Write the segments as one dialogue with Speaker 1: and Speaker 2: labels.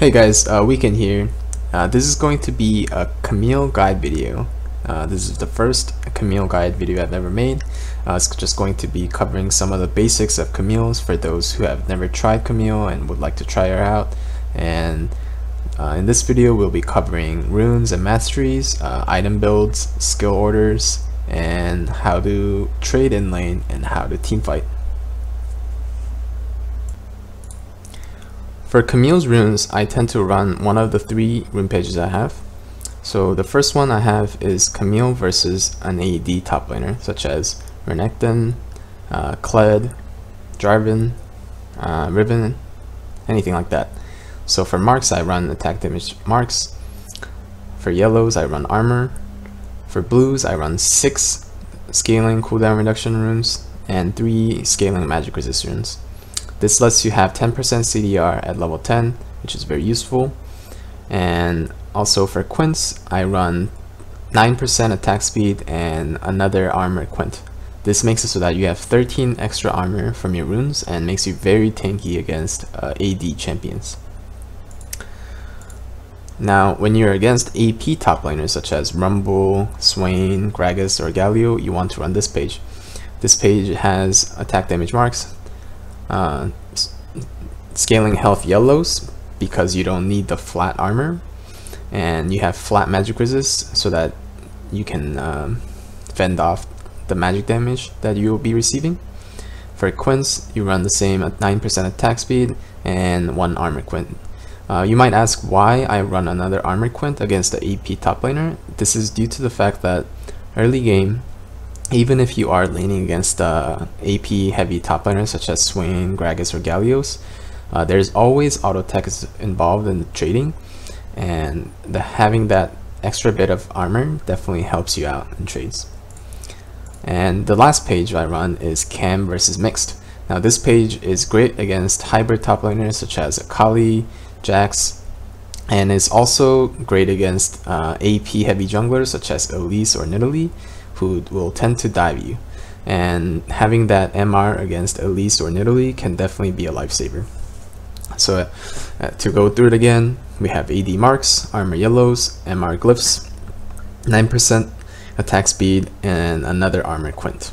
Speaker 1: Hey guys, Weeknd here. This is going to be a Camille guide video. This is the first Camille guide video I've ever made. It's just going to be covering some of the basics of Camille's for those who have never tried Camille and would like to try her out. And in this video we'll be covering runes and masteries, item builds, skill orders, and how to trade in lane and how to team fight. For Camille's runes, I tend to run one of the three rune pages I have. So the first one I have is Camille versus an AD top laner, such as Weeknd, Kled, Jarvan, Riven, anything like that. So for marks, I run attack damage marks. For yellows, I run armor. For blues, I run 6 scaling cooldown reduction runes and 3 scaling magic resist runes. This lets you have 10% CDR at level 10, which is very useful. And also for quints, I run 9% attack speed and another armor quint. This makes it so that you have 13 extra armor from your runes and makes you very tanky against AD champions. Now, when you're against AP top laners such as Rumble, Swain, Gragas, or Galio, you want to run this page. This page has attack damage marks, scaling health yellows because you don't need the flat armor, and you have flat magic resist so that you can fend off the magic damage that you will be receiving. For quints, you run the same at 9% attack speed and 1 armor quint. You might ask why I run another armor quint against the AP top laner. This is due to the fact that early game, even if you are laning against AP heavy top laners such as Swain, Gragas, or Galios, there's always auto tech involved in trading, and having that extra bit of armor definitely helps you out in trades. And the last page I run is Cam versus Mixed. Now this page is great against hybrid top laners such as Akali, Jax, and is also great against AP heavy junglers such as Elise or Nidalee, who will tend to dive you. And having that MR against Elise or Nidalee can definitely be a lifesaver. So to go through it again, we have AD marks, armor yellows, MR glyphs, 9% attack speed, and another armor quint.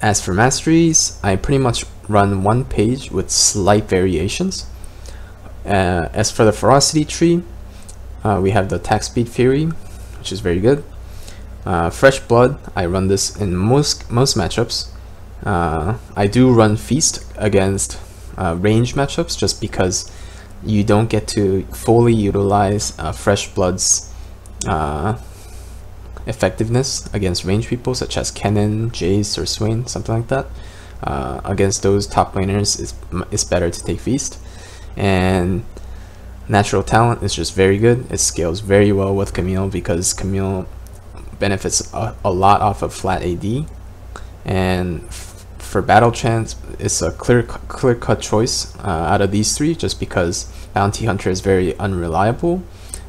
Speaker 1: As for masteries, I pretty much run one page with slight variations. As for the ferocity tree, we have the attack speed fury, which is very good. Fresh blood, I run this in most matchups. I do run feast against range matchups just because you don't get to fully utilize fresh blood's effectiveness against range people such as Kennen, Jace, or Swain, something like that. Against those top laners, it's better to take feast. And natural talent is just very good. It scales very well with Camille because Camille benefits a lot off of flat AD. And for battle chance, it's a clear-cut choice out of these three, just because bounty hunter is very unreliable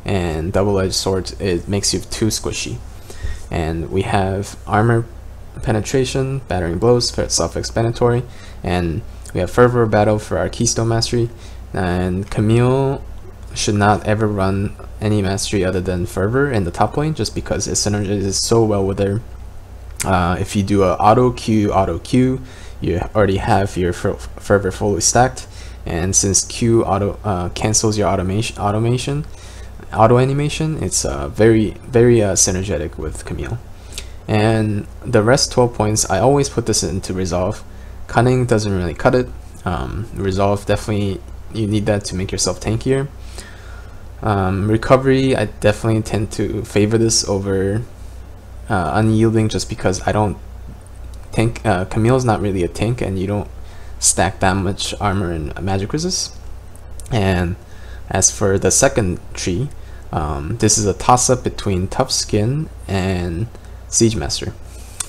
Speaker 1: and double-edged sword, it makes you too squishy. And we have armor penetration, battering blows, self-explanatory, and we have fervor battle for our Keystone Mastery. And Camille should not ever run any mastery other than fervor in the top lane, just because it synergizes so well with her. If you do a auto Q, you already have your fervor fully stacked, and since Q cancels your auto animation, it's very synergetic with Camille. And the rest 12 points, I always put this into resolve. Cunning doesn't really cut it. Resolve, definitely you need that to make yourself tankier. Recovery, I definitely tend to favor this over unyielding, just because I don't tank. Camille's not really a tank, and you don't stack that much armor and magic resist. And as for the second tree, this is a toss-up between Tough Skin and Siege Master.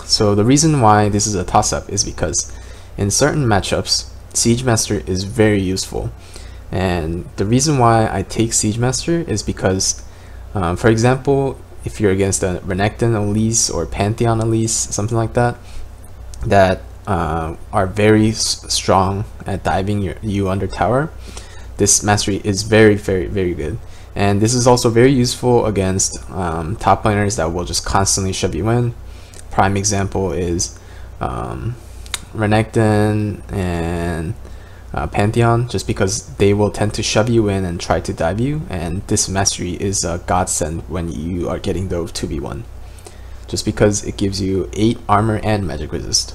Speaker 1: So the reason why this is a toss-up is because in certain matchups, Siege Master is very useful. And the reason why I take Siege Master is because, for example, if you're against a Renekton Elise or Pantheon Elise, something like that, that are very strong at diving you under tower, this mastery is very good. And this is also very useful against top laners that will just constantly shove you in. Prime example is Renekton and Pantheon, just because they will tend to shove you in and try to dive you, and this mastery is a godsend when you are getting those 2v1, just because it gives you 8 armor and magic resist.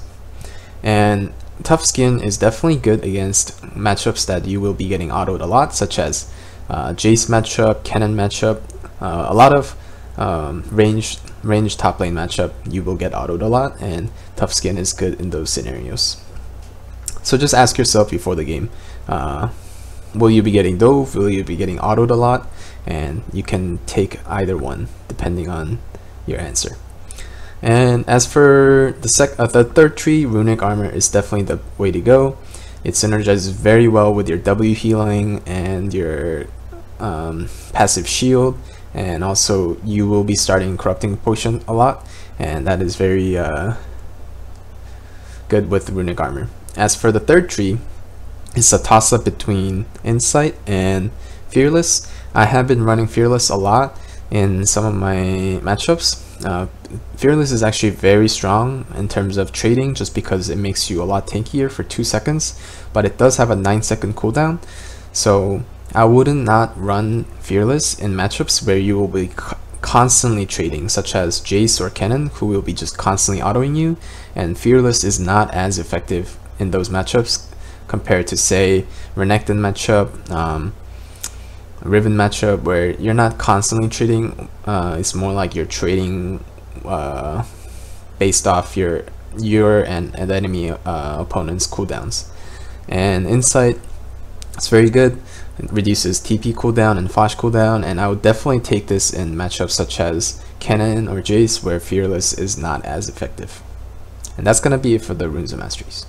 Speaker 1: And Tough Skin is definitely good against matchups that you will be getting autoed a lot, such as Jace matchup, Cannon matchup, a lot of ranged top lane matchup you will get autoed a lot, and Tough Skin is good in those scenarios. So just ask yourself before the game, will you be getting dove, will you be getting autoed a lot, and you can take either one depending on your answer. And as for the third tree, Runic Armor is definitely the way to go. It synergizes very well with your W healing and your passive shield, and also you will be starting Corrupting Potion a lot, and that is very good with Runic Armor. As for the third tree, it's a toss-up between Insight and Fearless. I have been running Fearless a lot in some of my matchups. Fearless is actually very strong in terms of trading, just because it makes you a lot tankier for 2 seconds, but it does have a 9-second cooldown. So I wouldn't not run Fearless in matchups where you will be constantly trading, such as Jace or Cannon, who will be just constantly autoing you, and Fearless is not as effective in those matchups compared to, say, Renekton matchup, Riven matchup, where you're not constantly trading. It's more like you're trading based off your and the enemy opponent's cooldowns. And Insight, it's very good. It reduces TP cooldown and Flash cooldown, and I would definitely take this in matchups such as Cannon or Jace, where Fearless is not as effective. And that's gonna be it for the Runes and Masteries.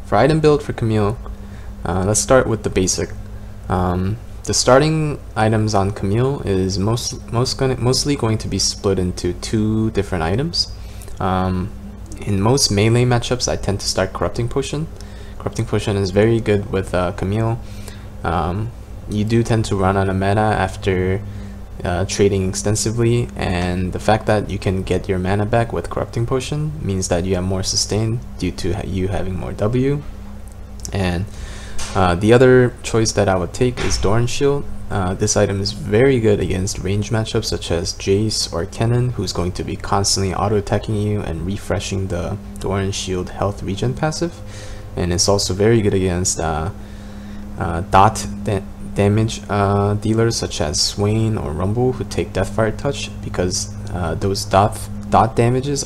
Speaker 1: For item build for Camille, let's start with the basic. The starting items on Camille is mostly going to be split into 2 different items. In most melee matchups, I tend to start Corrupting Potion. Corrupting Potion is very good with Camille. You do tend to run out of mana after trading extensively, and the fact that you can get your mana back with Corrupting Potion means that you have more sustain due to you having more W. And the other choice that I would take is Doran Shield. This item is very good against range matchups such as Jace or Cannon, who's going to be constantly auto-attacking you and refreshing the Doran Shield health regen passive. And it's also very good against dot damage dealers such as Swain or Rumble, who take Deathfire Touch, because those dot damages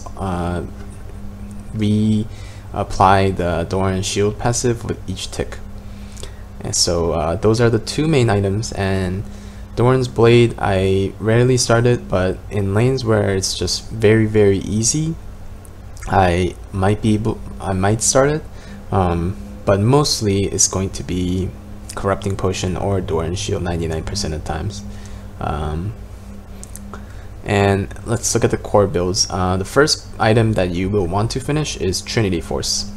Speaker 1: reapply the Doran Shield passive with each tick. And so those are the 2 main items. And Doran's Blade, I rarely start it, but in lanes where it's just very easy, I might start it, but mostly it's going to be Corrupting Potion or Doran Shield 99% of times. And let's look at the core builds. The first item that you will want to finish is Trinity Force,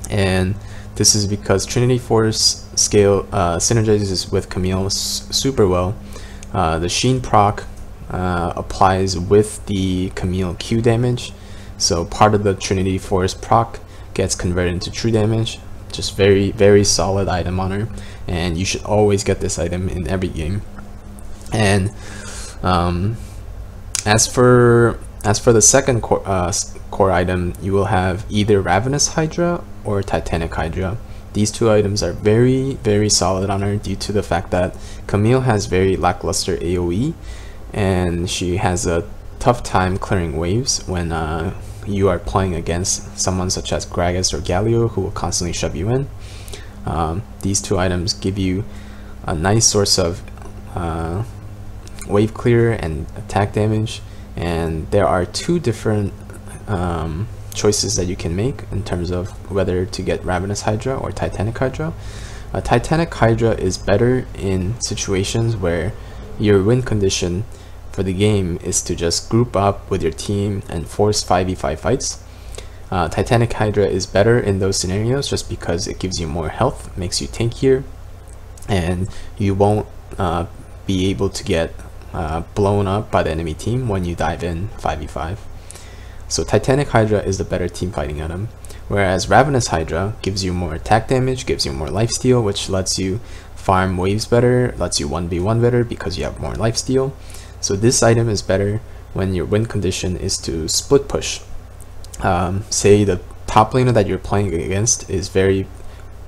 Speaker 1: and this is because Trinity Force synergizes with Camille super well. The Sheen proc applies with the Camille Q damage, so part of the Trinity Force proc gets converted into true damage. Just very solid item on her, and you should always get this item in every game. And as for the second core item, you will have either Ravenous Hydra or Titanic Hydra. These 2 items are very solid on her due to the fact that Camille has very lackluster AoE, and she has a tough time clearing waves when you are playing against someone such as Gragas or Galio, who will constantly shove you in. These 2 items give you a nice source of wave clear and attack damage, and there are 2 different choices that you can make in terms of whether to get Ravenous Hydra or Titanic Hydra. Titanic Hydra is better in situations where your win condition for the game is to just group up with your team and force 5v5 fights. Titanic Hydra is better in those scenarios just because it gives you more health, makes you tankier, and you won't be able to get blown up by the enemy team when you dive in 5v5. So Titanic Hydra is the better team fighting item, whereas Ravenous Hydra gives you more attack damage, gives you more lifesteal, which lets you farm waves better, lets you 1v1 better because you have more lifesteal. So this item is better when your win condition is to split push. Say the top laner that you're playing against is very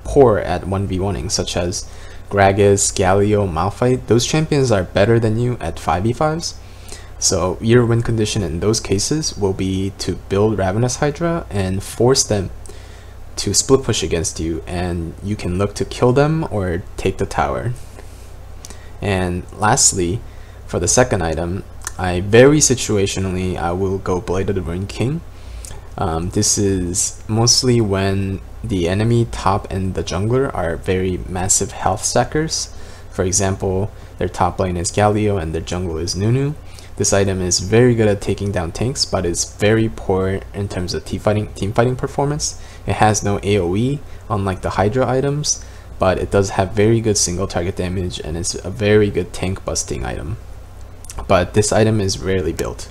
Speaker 1: poor at 1v1ing, such as Gragas, Galio, Malphite. Those champions are better than you at 5v5s. So your win condition in those cases will be to build Ravenous Hydra and force them to split push against you, and you can look to kill them or take the tower. And lastly, for the second item, very situationally I will go Blade of the Ruined King. This is mostly when the enemy top and the jungler are very massive health stackers. For example, their top lane is Galio and their jungle is Nunu. This item is very good at taking down tanks, but it's very poor in terms of team fighting performance. It has no AoE, unlike the Hydra items, but it does have very good single target damage, and it's a very good tank busting item. But this item is rarely built.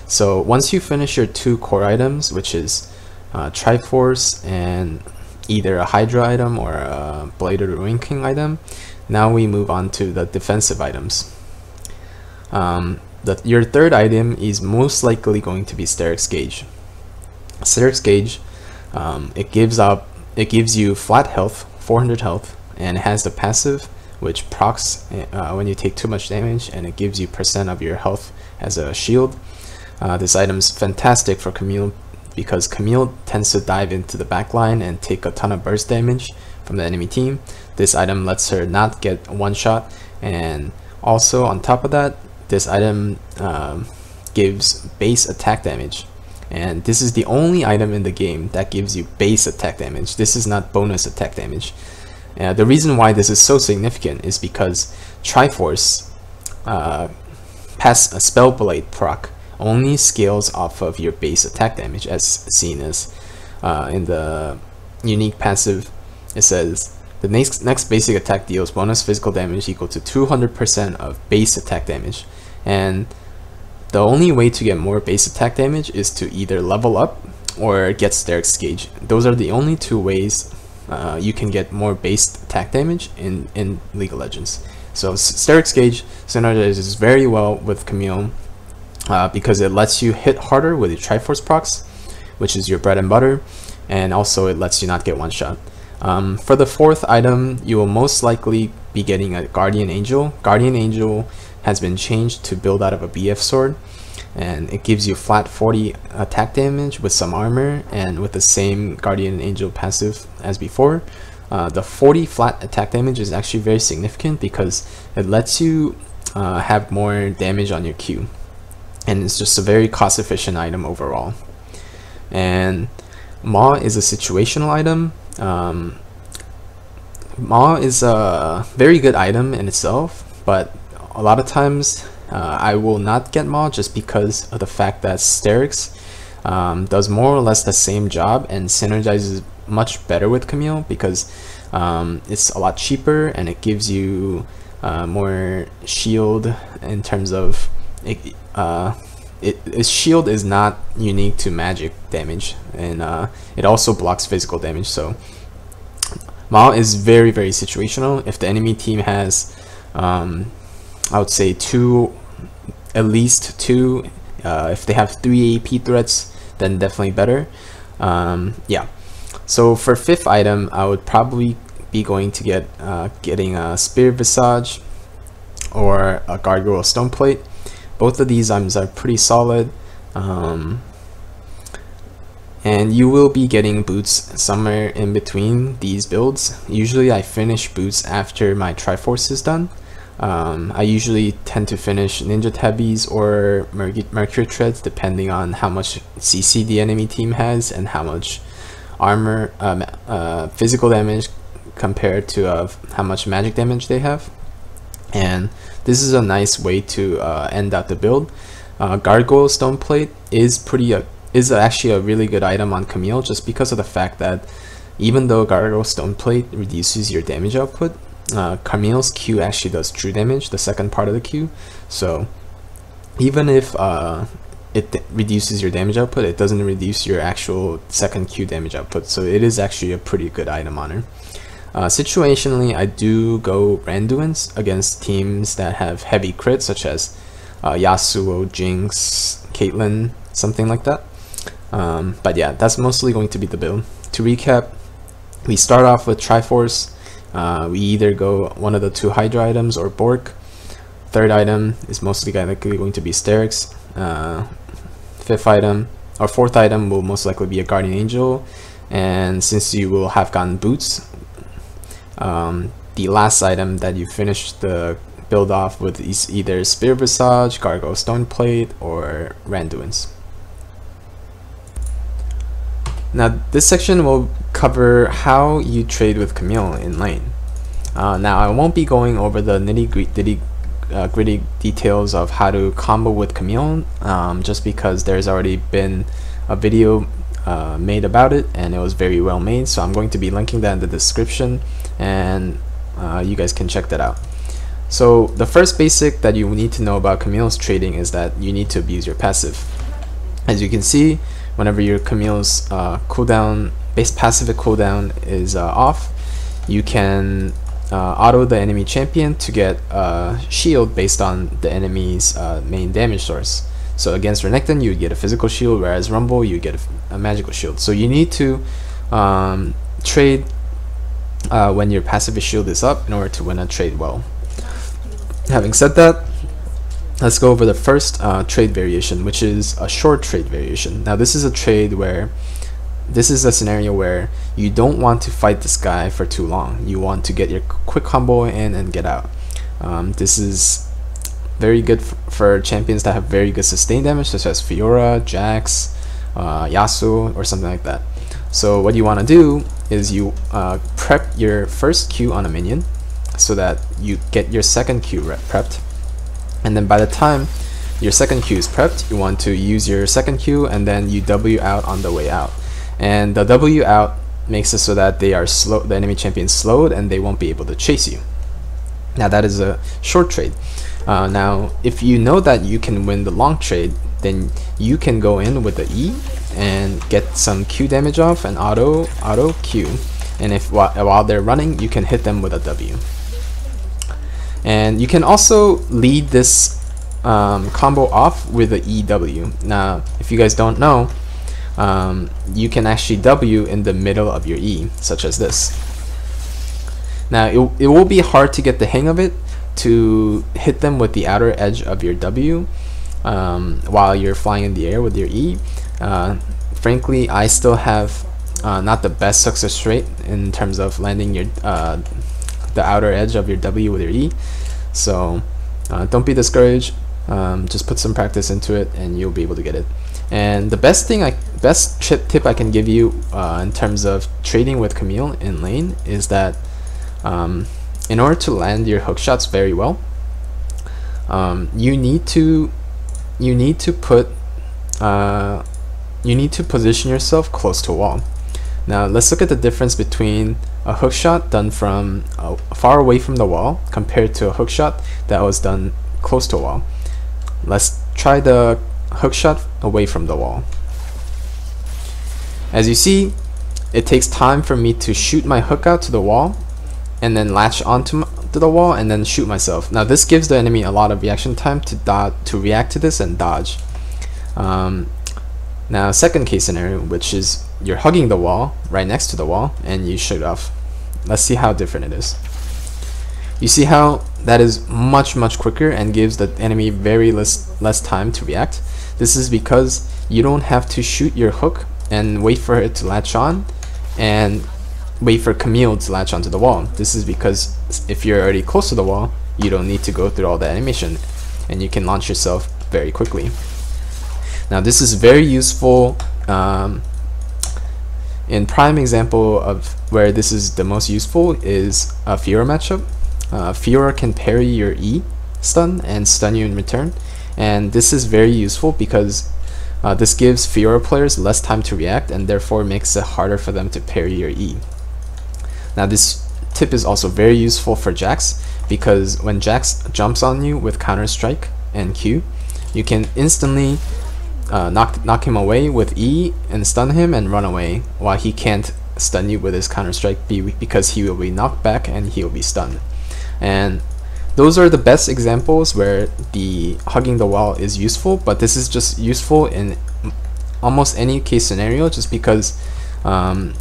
Speaker 1: So once you finish your 2 core items, which is Triforce and either a Hydra item or a Blade of the Ruined King item, now we move on to the defensive items. Your third item is most likely going to be Steric's Gauge. Steric's Gauge, it gives you flat health, 400 health, and it has the passive which procs when you take too much damage, and it gives you % of your health as a shield. This item is fantastic for Camille because Camille tends to dive into the backline and take a ton of burst damage from the enemy team. This item lets her not get one shot, and also on top of that, this item gives base attack damage, and this is the only item in the game that gives you base attack damage. This is not bonus attack damage. The reason why this is so significant is because Triforce pass a Spell Blade proc only scales off of your base attack damage, as seen as in the unique passive. It says the next basic attack deals bonus physical damage equal to 200% of base attack damage, and the only way to get more base attack damage is to either level up or get Steric's Gauge. Those are the only 2 ways you can get more base attack damage in League of Legends. So Steric's Gauge synergizes very well with Camille because it lets you hit harder with your Triforce procs, which is your bread and butter, and also it lets you not get one shot. For the fourth item, you will most likely be getting a Guardian Angel. Guardian Angel has been changed to build out of a BF sword, and it gives you flat 40 attack damage with some armor and with the same Guardian Angel passive as before. The 40 flat attack damage is actually very significant because it lets you have more damage on your Q, and it's just a very cost efficient item overall. And Maw is a situational item. Maw is a very good item in itself, but a lot of times I will not get Maw just because of the fact that Steric's does more or less the same job and synergizes much better with Camille because it's a lot cheaper and it gives you more shield in terms of its shield is not unique to magic damage, and it also blocks physical damage. So Maw is very situational. If the enemy team has I would say at least two, if they have 3 AP threats, then definitely better. Yeah, so for fifth item, I would probably be going to getting a Spirit Visage or a Gargoyle Stoneplate. Both of these items are pretty solid, and you will be getting boots somewhere in between these builds. Usually I finish boots after my Triforce is done. I usually tend to finish Ninja Tabbies or Mercury Treads depending on how much CC the enemy team has and how much armor, physical damage compared to how much magic damage they have. And this is a nice way to end out the build. Gargoyle Stoneplate is actually a really good item on Camille just because of the fact that even though Gargoyle Stoneplate reduces your damage output, Camille's Q actually does true damage, the second part of the Q. So even if it reduces your damage output, it doesn't reduce your actual second Q damage output. So it is actually a pretty good item on her. Situationally, I do go Randuin's against teams that have heavy crits, such as Yasuo, Jinx, Caitlyn, something like that. But yeah, that's mostly going to be the build. To recap, we start off with Triforce. We either go one of the 2 Hydra items or Bork. Third item is mostly likely going to be Sterix. Fifth item or fourth item will most likely be a Guardian Angel. And since you will have gotten boots, the last item that you finish the build off with is either Spirit Visage, Gargoyle Stoneplate, or Randuin's. Now this section will cover how you trade with Camille in lane. Now I won't be going over the nitty-gritty details of how to combo with Camille, just because there's already been a video made about it and it was very well made, so I'm going to be linking that in the description, and you guys can check that out. So the first basic that you need to know about Camille's trading is that you need to abuse your passive. As you can see, whenever your Camille's base passive cooldown is off, you can auto the enemy champion to get a shield based on the enemy's main damage source. So against Renekton, you get a physical shield, whereas Rumble, you get a magical shield. So you need to trade when your passive shield is up in order to win a trade well. Having said that, let's go over the first trade variation, which is a short trade variation. Now this is a scenario where you don't want to fight this guy for too long. You want to get your quick combo in and get out. This is very good for champions that have very good sustain damage, such as Fiora, Jax, Yasuo, or something like that. So what you want to do is you prep your first Q on a minion so that you get your second Q prepped, and then by the time your second Q is prepped, you want to use your second Q and then you W out on the way out. And the W out makes it so that they are slow, the enemy champion slowed, and they won't be able to chase you. Now that is a short trade. Now if you know that you can win the long trade, then you can go in with the E and get some Q damage off and auto Q, and if while they're running, you can hit them with a W. And you can also lead this combo off with the EW. Now if you guys don't know, you can actually W in the middle of your E, such as this. Now it will be hard to get the hang of it to hit them with the outer edge of your W while you're flying in the air with your E. Frankly, I still have not the best success rate in terms of landing your the outer edge of your W with your E, so don't be discouraged. Just put some practice into it and you'll be able to get it. And the best tip I can give you in terms of trading with Camille in lane is that in order to land your hook shots very well, you need to position yourself close to a wall. Now let's look at the difference between a hook shot done from far away from the wall compared to a hook shot that was done close to a wall. Let's try the hook shot away from the wall. As you see, it takes time for me to shoot my hook out to the wall and then latch onto the wall and then shoot myself. Now this gives the enemy a lot of reaction time to react to this and dodge. Now second case scenario, which is you're hugging the wall right next to the wall and you shoot off. Let's see how different it is. You see how that is much quicker and gives the enemy very less time to react. This is because you don't have to shoot your hook and wait for it to latch on and wait for Camille to latch onto the wall. This is because if you're already close to the wall, you don't need to go through all the animation and you can launch yourself very quickly. Now this is very useful in prime example of where this is the most useful is a Fiora matchup. Fiora can parry your E stun and stun you in return, and this is very useful because this gives Fiora players less time to react and therefore makes it harder for them to parry your E. Now this tip is also very useful for Jax, because when Jax jumps on you with Counter Strike and Q, you can instantly knock him away with E and stun him and run away, while he can't stun you with his Counter Strike because he will be knocked back and he will be stunned. And those are the best examples where the hugging the wall is useful, but this is just useful in almost any case scenario, just because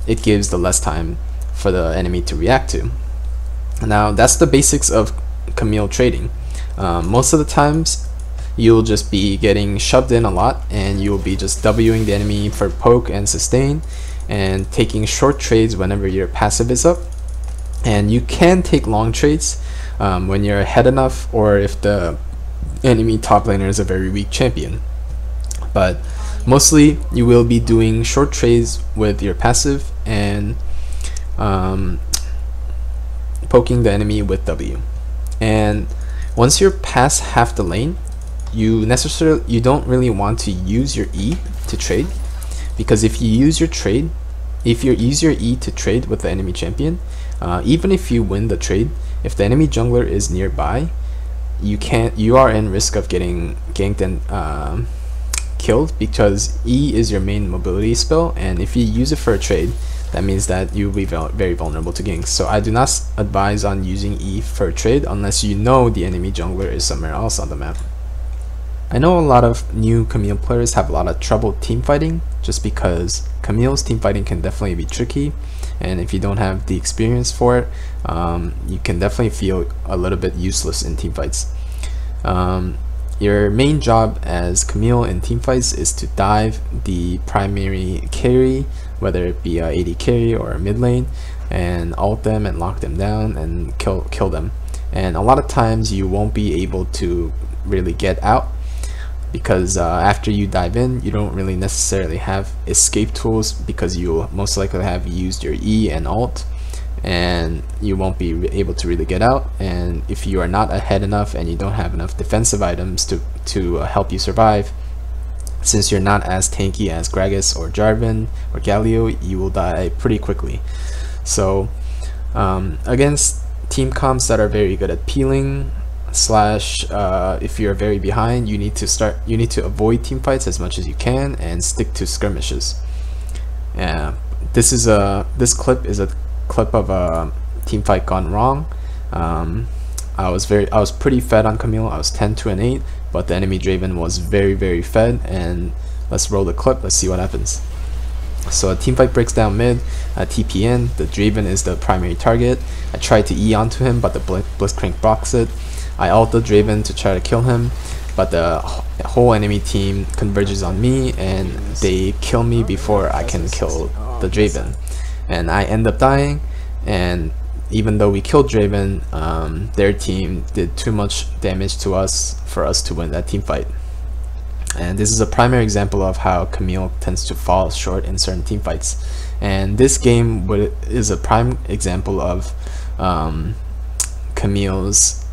Speaker 1: it gives the less time for the enemy to react to. Now that's the basics of Camille trading. Most of the times you'll just be getting shoved in a lot, and you'll be just Wing the enemy for poke and sustain, and taking short trades whenever your passive is up. And you can take long trades when you're ahead enough, or if the enemy top laner is a very weak champion. But mostly you will be doing short trades with your passive and poking the enemy with W. And once you're past half the lane, you don't really want to use your E to trade, because if you use your E to trade with the enemy champion, even if you win the trade, if the enemy jungler is nearby, you are in risk of getting ganked and killed, because E is your main mobility spell, and if you use it for a trade, that means that you'll be very vulnerable to ganks. So I do not advise on using E for a trade unless you know the enemy jungler is somewhere else on the map. I know a lot of new Camille players have a lot of trouble team fighting, just because Camille's team fighting can definitely be tricky, and if you don't have the experience for it, you can definitely feel a little bit useless in team fights. Your main job as Camille in team fights is to dive the primary carry, whether it be a AD carry or a mid lane, and ult them and lock them down and kill them. And a lot of times you won't be able to really get out, because after you dive in, you don't really necessarily have escape tools, because you most likely have used your E and ult, and you won't be able to really get out. And if you are not ahead enough and you don't have enough defensive items to help you survive, since you're not as tanky as Gragas or Jarvan or Galio, you will die pretty quickly. So against team comps that are very good at peeling, if you're very behind, you need to avoid team fights as much as you can and stick to skirmishes. This clip is a clip of a team fight gone wrong. I was pretty fed on Camille. I was 10-8, but the enemy Draven was very fed. And let's roll the clip. Let's see what happens. So a team fight breaks down mid, TPN. The Draven is the primary target. I tried to E onto him, but the Blitzcrank blocks it. I ult the Draven to try to kill him, but the whole enemy team converges on me and they kill me before I can kill the Draven. And I end up dying, and even though we killed Draven, their team did too much damage to us for us to win that team fight. And this is a primary example of how Camille tends to fall short in certain team fights. And this game is a prime example of Camille's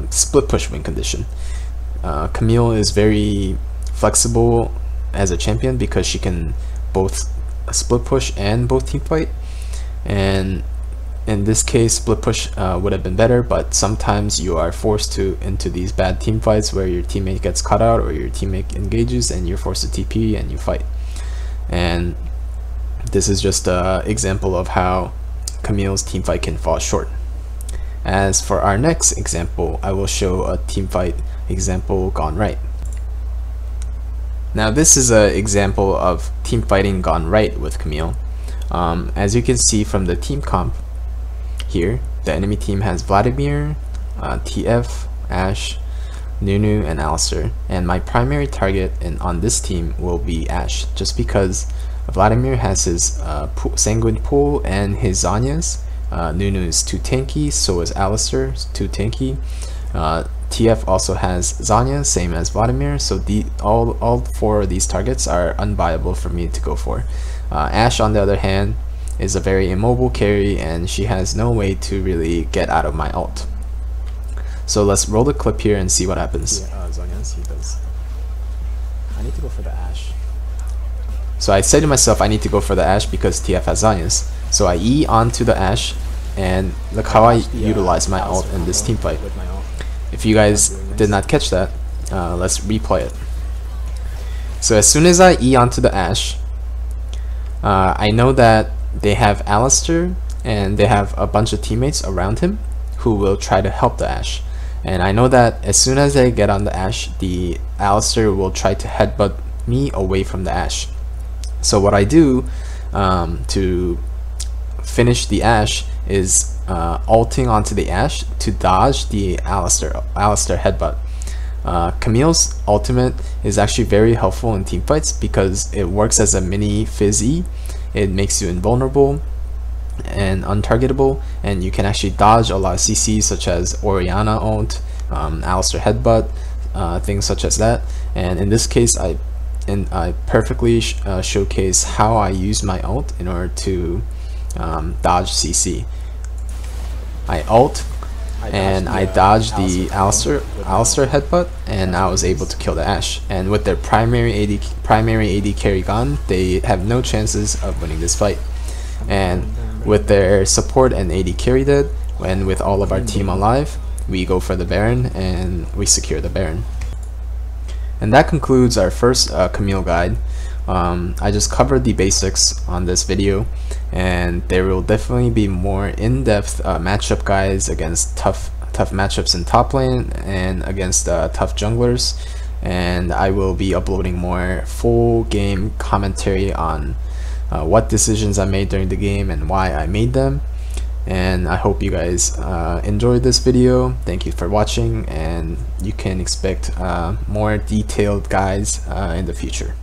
Speaker 1: split push win condition. Camille is very flexible as a champion because she can both split push and both team fight, and in this case split push would have been better, but sometimes you are forced into these bad team fights where your teammate gets caught out or your teammate engages and you're forced to TP and you fight. And this is just an example of how Camille's team fight can fall short. As for our next example, I will show a team fight example gone right. Now this is an example of team fighting gone right with Camille. As you can see from the team comp here, the enemy team has Vladimir, TF, Ashe, Nunu, and Alistar, and my primary target on this team will be Ashe, just because Vladimir has his Sanguine Pool and his Zhonya's. Nunu is too tanky, so is Alistar, too tanky. TF also has Zhonya, same as Vladimir, so all four of these targets are unviable for me to go for. Ashe, on the other hand, is a very immobile carry, and she has no way to really get out of my ult. So let's roll the clip here and see what happens. Zhonya's, he does. I need to go for the Ashe. So I say to myself, I need to go for the Ashe because TF has Zhonya's. So I E onto the Ashe, and look how I utilize my ult in this team fight. If you guys did not catch that, let's replay it. So as soon as I E onto the Ashe, I know that they have Alistar and they have a bunch of teammates around him who will try to help the Ashe. And I know that as soon as I get on the Ashe, the Alistar will try to headbutt me away from the Ashe. So what I do to finish the Ashe is ulting onto the Ashe to dodge the Alistar headbutt. Camille's ultimate is actually very helpful in teamfights because it works as a mini Fizz-E. It makes you invulnerable and untargetable, and you can actually dodge a lot of CCs such as Orianna ult, Alistar headbutt, things such as that. And in this case, I perfectly showcase how I use my ult in order to dodge CC. I ult and I dodged the Alistar headbutt, and I was able to kill the Ashe. And with their primary AD carry gone, they have no chances of winning this fight. And with their support and AD carry dead, and with all of our team alive, we go for the Baron and we secure the Baron. And that concludes our first Camille guide. I just covered the basics on this video, and there will definitely be more in-depth matchup guides against tough matchups in top lane and against tough junglers. And I will be uploading more full game commentary on what decisions I made during the game and why I made them. And I hope you guys enjoyed this video. Thank you for watching, and you can expect more detailed guides in the future.